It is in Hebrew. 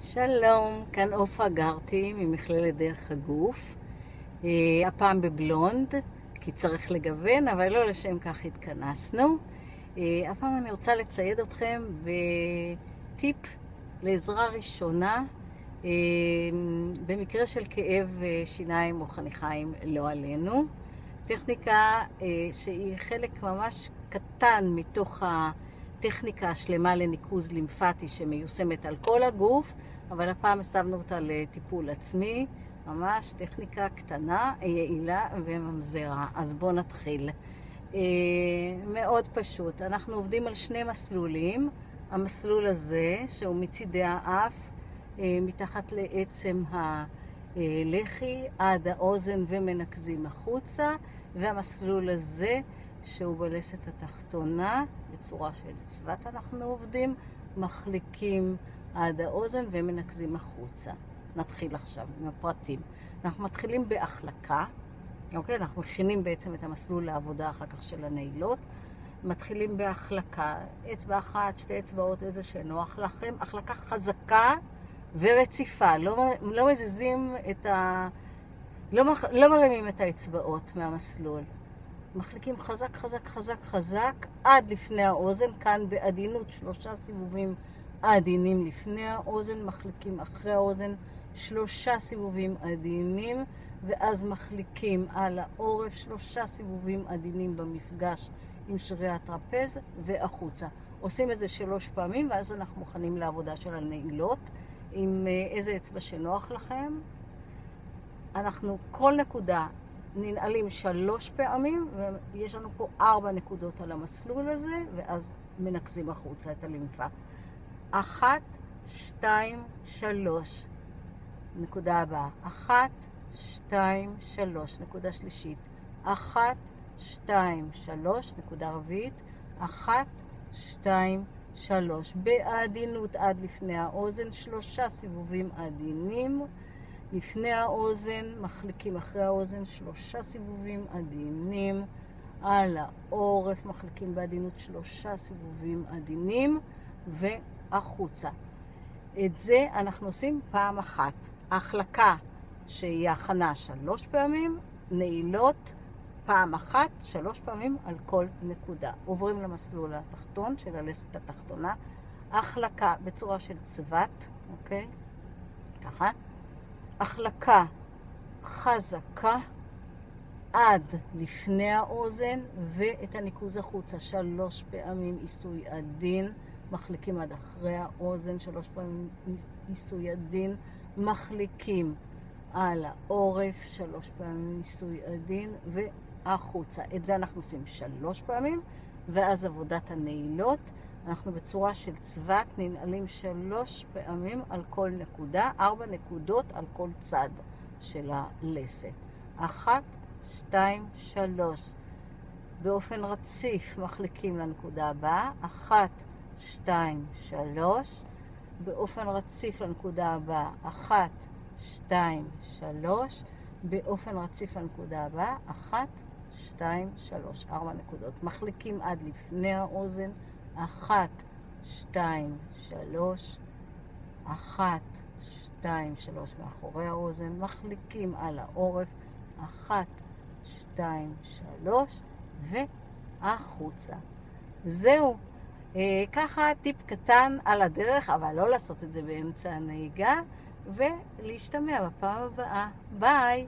שלום, כאן אופה גרתי ממכללת דרך הגוף. הפעם בבלונד, כי צריך לגוון, אבל לא לשם כך התכנסנו. הפעם אני רוצה לצייד אתכם בטיפ לעזרה ראשונה במקרה של כאב שיניים או חניכיים לא עלינו. טכניקה שהיא חלק ממש קטן מתוך הטכניקה השלמה לניקוז לימפטי שמיושמת על כל הגוף, אבל הפעם הסבנו אותה לטיפול עצמי, ממש טכניקה קטנה, יעילה וממזרה. אז בואו נתחיל. מאוד פשוט. אנחנו עובדים על שני מסלולים. המסלול הזה, שהוא מצידי האף, מתחת לעצם הלחי עד האוזן ומנקזים החוצה, והמסלול הזה, שהוא בלסת התחתונה, בצורה של צוות אנחנו עובדים, מחליקים עד האוזן ומנקזים החוצה. נתחיל עכשיו עם הפרטים. אנחנו מתחילים בהחלקה, אוקיי? אנחנו מכינים בעצם את המסלול לעבודה אחר כך של הנעילות. מתחילים בהחלקה, אצבע אחת, שתי אצבעות, איזה שנוח לכם. החלקה חזקה ורציפה, לא מזיזים את לא מרימים את האצבעות מהמסלול. מחליקים חזק, חזק, חזק, חזק, עד לפני האוזן, כאן בעדינות 3 סיבובים עדינים לפני האוזן, מחליקים אחרי האוזן 3 סיבובים עדינים, ואז מחליקים על העורף 3 סיבובים עדינים במפגש עם שרירי הטרפז והחוצה. עושים את זה 3 פעמים, ואז אנחנו מוכנים לעבודה של הנעילות, עם איזה אצבע שנוח לכם. אנחנו כל נקודה ננעלים 3 פעמים, ויש לנו פה 4 נקודות על המסלול הזה, ואז מנקזים החוצה את הלימפה. 1, 2, 3. נקודה הבאה. 1, 2, 3. נקודה שלישית. 1, 2, 3. נקודה רביעית. 1, 2, 3. בעדינות עד לפני האוזן, 3 סיבובים עדינים. לפני האוזן, מחליקים אחרי האוזן 3 סיבובים עדינים. על העורף מחליקים בעדינות 3 סיבובים עדינים והחוצה. את זה אנחנו עושים פעם אחת. ההחלקה שהיא הכנה 3 פעמים, נעילות פעם אחת, 3 פעמים על כל נקודה. עוברים למסלול התחתון של הלסת התחתונה. החלקה בצורה של צוות, אוקיי? ככה. החלקה חזקה עד לפני האוזן ואת הניקוז החוצה 3 פעמים עיסוי עדין, מחליקים עד אחרי האוזן 3 פעמים עיסוי עדין, מחליקים על העורף 3 פעמים עיסוי עדין והחוצה. את זה אנחנו עושים 3 פעמים, ואז עבודת הנעילות אנחנו בצורה של צוות ננעלים 3 פעמים על כל נקודה, 4 נקודות על כל צד של הלסת. 1, 2, 3. באופן רציף מחליקים לנקודה הבאה. 1, 2, 3. באופן רציף לנקודה הבאה. 1, 2, 3. באופן רציף לנקודה הבאה. 1, 2, 3. 4 נקודות. מחליקים עד לפני האוזן. 1, 2, 3. 1, 2, 3 מאחורי האוזן. מחליקים על העורף. 1, 2, 3 והחוצה. זהו. ככה טיפ קטן על הדרך, אבל לא לעשות את זה באמצע הנהיגה, ולהשתמע בפעם הבאה. ביי!